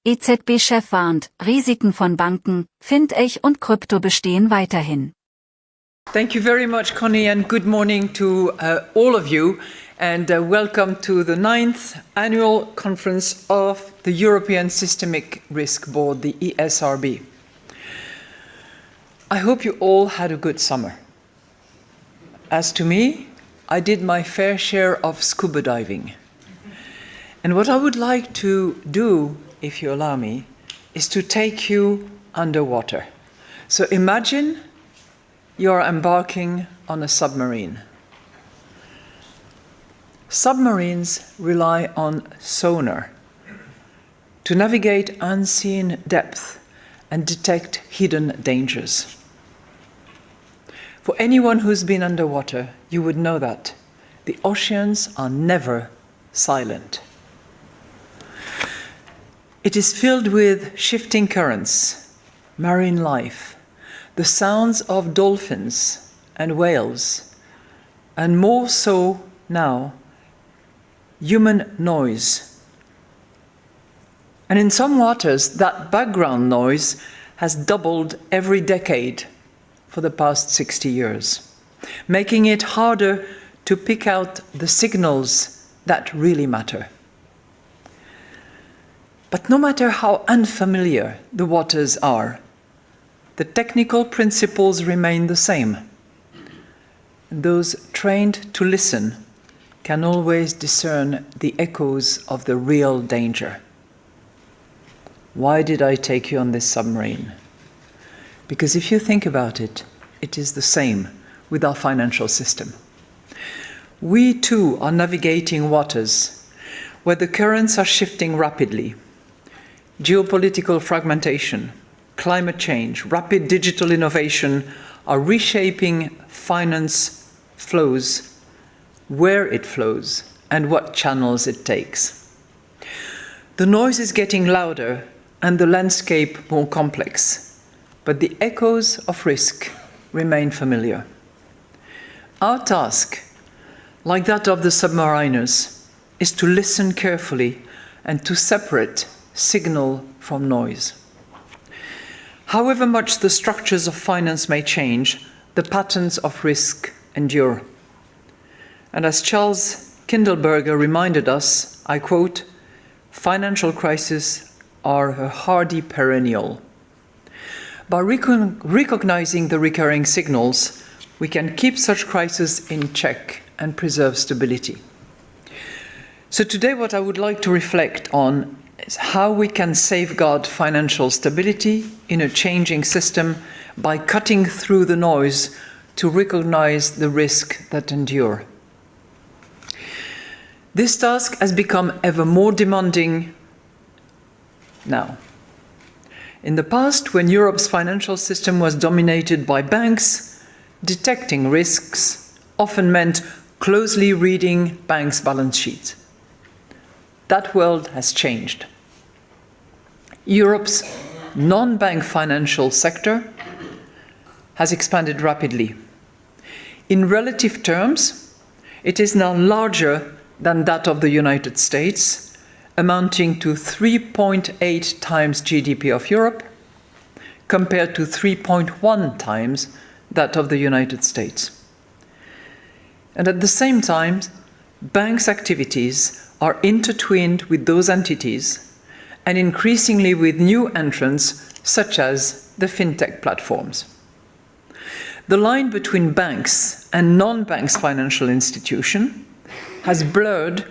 EZB-Chef warnt, Risiken von Banken, Fintech und Krypto bestehen weiterhin. Thank you very much, Connie, and good morning to all of you, and welcome to the 9th annual conference of the European Systemic Risk Board, the ESRB. I hope you all had a good summer. As to me, I did my fair share of scuba diving. And what I would like to do, if you allow me, is to take you underwater. So imagine you're embarking on a submarine. Submarines rely on sonar to navigate unseen depth and detect hidden dangers. For anyone who's been underwater, you would know that the oceans are never silent. It is filled with shifting currents, marine life, the sounds of dolphins and whales, and more so now, human noise. And in some waters, that background noise has doubled every decade for the past 60 years, making it harder to pick out the signals that really matter. But no matter how unfamiliar the waters are, the technical principles remain the same. Those trained to listen can always discern the echoes of the real danger. Why did I take you on this submarine? Because if you think about it, it is the same with our financial system. We too are navigating waters where the currents are shifting rapidly. Geopolitical fragmentation, climate change, rapid digital innovation are reshaping finance flows, where it flows, and what channels it takes. The noise is getting louder and the landscape more complex, but the echoes of risk remain familiar. Our task, like that of the submariners, is to listen carefully and to separate signal from noise. However much the structures of finance may change, the patterns of risk endure. And as Charles Kindleberger reminded us, I quote, "Financial crises are a hardy perennial." By recognizing the recurring signals, we can keep such crises in check and preserve stability. So today what I would like to reflect on is how we can safeguard financial stability in a changing system by cutting through the noise to recognize the risks that endure. This task has become ever more demanding now. In the past, when Europe's financial system was dominated by banks, detecting risks often meant closely reading banks' balance sheets. That world has changed. Europe's non-bank financial sector has expanded rapidly. In relative terms, it is now larger than that of the United States, amounting to 3.8 times GDP of Europe, compared to 3.1 times that of the United States. And at the same time, banks' activities are intertwined with those entities, and increasingly with new entrants such as the Fintech platforms. The line between banks and non-banks financial institutions has blurred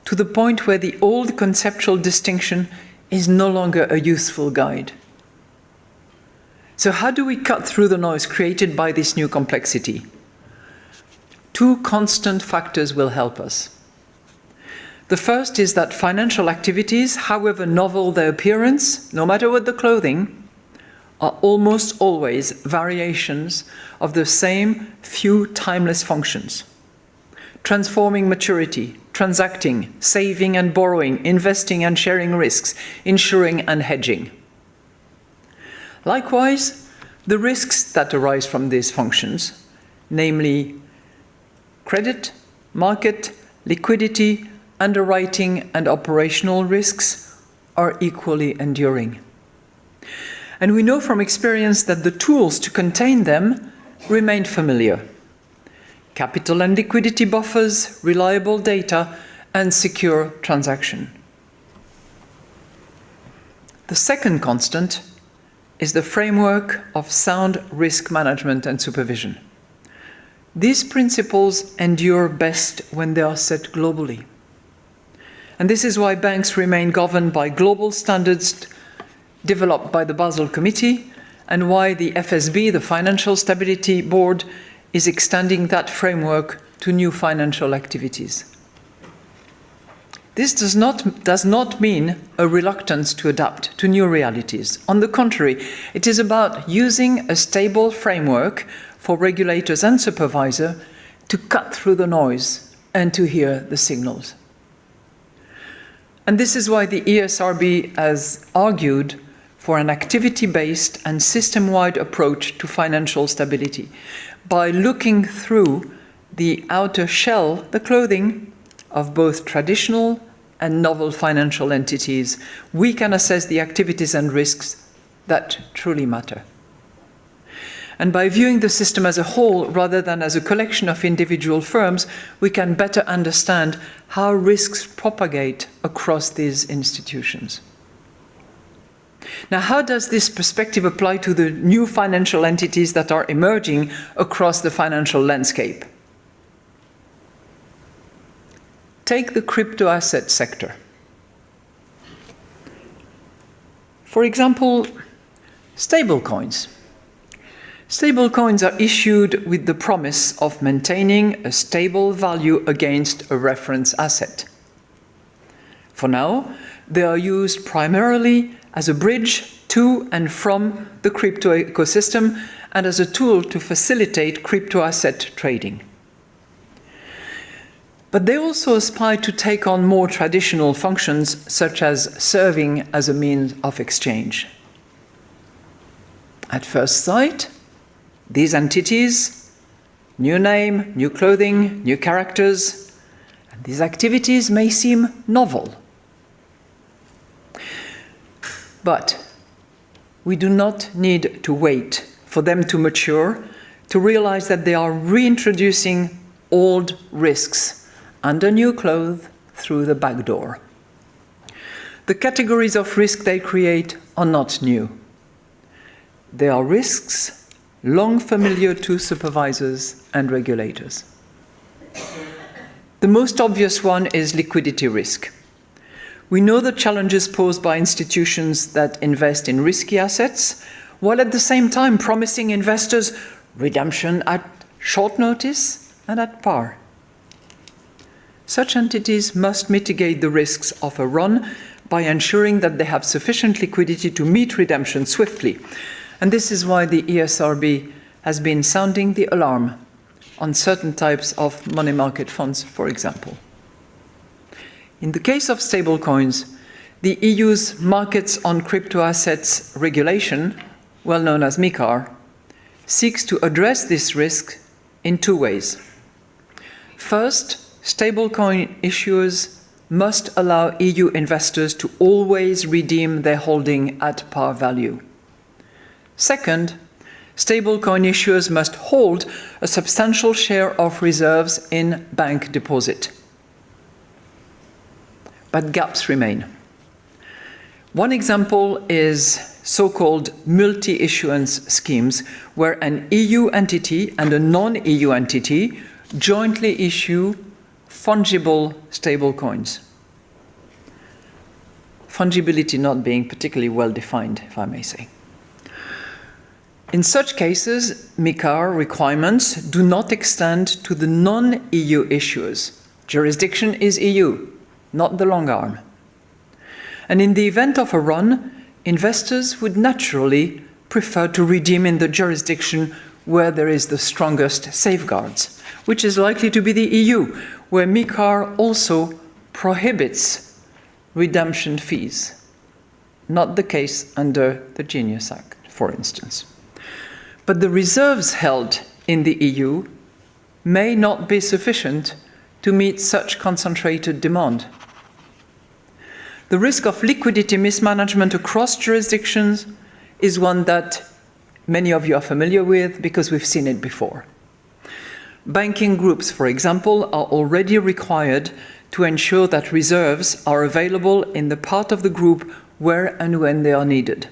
to the point where the old conceptual distinction is no longer a useful guide. So how do we cut through the noise created by this new complexity? Two constant factors will help us. The first is that financial activities, however novel their appearance, no matter what the clothing, are almost always variations of the same few timeless functions: transforming maturity, transacting, saving and borrowing, investing and sharing risks, insuring and hedging. Likewise, the risks that arise from these functions, namely credit, market, liquidity, underwriting and operational risks, are equally enduring. And we know from experience that the tools to contain them remain familiar: capital and liquidity buffers, reliable data, and secure transaction. The second constant is the framework of sound risk management and supervision. These principles endure best when they are set globally. And this is why banks remain governed by global standards developed by the Basel Committee, and why the FSB, the Financial Stability Board, is extending that framework to new financial activities. This does not mean a reluctance to adapt to new realities. On the contrary, it is about using a stable framework for regulators and supervisors to cut through the noise and to hear the signals. And this is why the ESRB has argued for an activity-based and system-wide approach to financial stability, by looking through the outer shell, the clothing, of both traditional and novel financial entities. We can assess the activities and risks that truly matter. And by viewing the system as a whole rather than as a collection of individual firms, we can better understand how risks propagate across these institutions. Now, how does this perspective apply to the new financial entities that are emerging across the financial landscape? Take the crypto-asset sector. For example, stablecoins. Stablecoins are issued with the promise of maintaining a stable value against a reference asset. For now, they are used primarily as a bridge to and from the crypto ecosystem and as a tool to facilitate crypto-asset trading. But they also aspire to take on more traditional functions, such as serving as a means of exchange. At first sight, these entities, new name, new clothing, new characters, and these activities may seem novel. But we do not need to wait for them to mature to realize that they are reintroducing old risks under new clothes through the back door. The categories of risk they create are not new. They are risks long familiar to supervisors and regulators. The most obvious one is liquidity risk. We know the challenges posed by institutions that invest in risky assets, while at the same time promising investors redemption at short notice and at par. Such entities must mitigate the risks of a run by ensuring that they have sufficient liquidity to meet redemption swiftly. And this is why the ESRB has been sounding the alarm on certain types of money market funds, for example. In the case of stablecoins, the EU's Markets on Crypto-Assets regulation, well known as MiCAR, seeks to address this risk in two ways. First, stablecoin issuers must allow EU investors to always redeem their holding at par value. Second, stablecoin issuers must hold a substantial share of reserves in bank deposit. But gaps remain. One example is so-called multi-issuance schemes, where an EU entity and a non-EU entity jointly issue fungible stablecoins. Fungibility not being particularly well defined, if I may say. In such cases, MiCAR requirements do not extend to the non-EU issuers. Jurisdiction is EU, not the long arm. And in the event of a run, investors would naturally prefer to redeem in the jurisdiction where there is the strongest safeguards, which is likely to be the EU, where MiCAR also prohibits redemption fees. Not the case under the Genius Act, for instance. But the reserves held in the EU may not be sufficient to meet such concentrated demand. The risk of liquidity mismanagement across jurisdictions is one that many of you are familiar with because we've seen it before. Banking groups, for example, are already required to ensure that reserves are available in the part of the group where and when they are needed.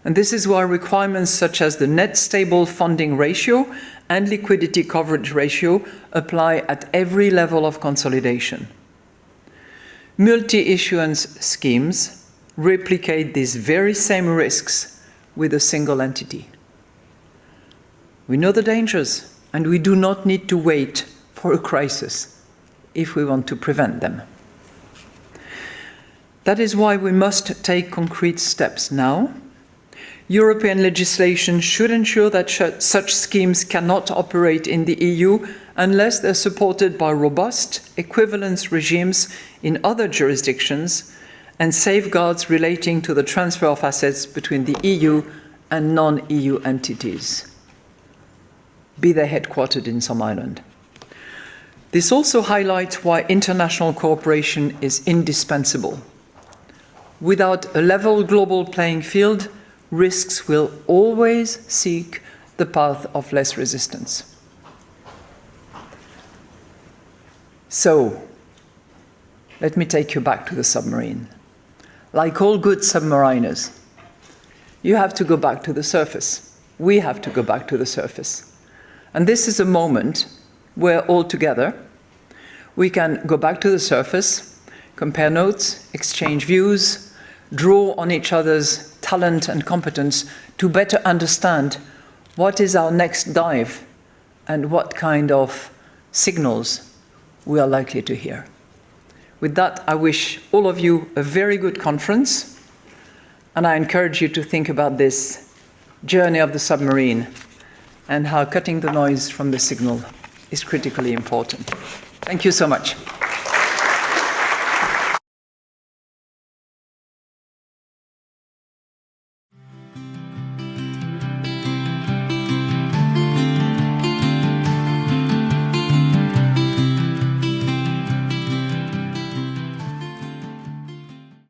And this is why requirements such as the net stable funding ratio and liquidity coverage ratio apply at every level of consolidation. Multi-issuance schemes replicate these very same risks with a single entity. We know the dangers, and we do not need to wait for a crisis if we want to prevent them. That is why we must take concrete steps now. European legislation should ensure that such schemes cannot operate in the EU unless they're supported by robust equivalence regimes in other jurisdictions and safeguards relating to the transfer of assets between the EU and non-EU entities, be they headquartered in some island. This also highlights why international cooperation is indispensable. Without a level global playing field, risks will always seek the path of less resistance. So, let me take you back to the submarine. Like all good submariners, you have to go back to the surface. We have to go back to the surface. And this is a moment where all together we can go back to the surface, compare notes, exchange views, draw on each other's talent and competence to better understand what is our next dive and what kind of signals we are likely to hear. With that, I wish all of you a very good conference, and I encourage you to think about this journey of the submarine and how cutting the noise from the signal is critically important. Thank you so much.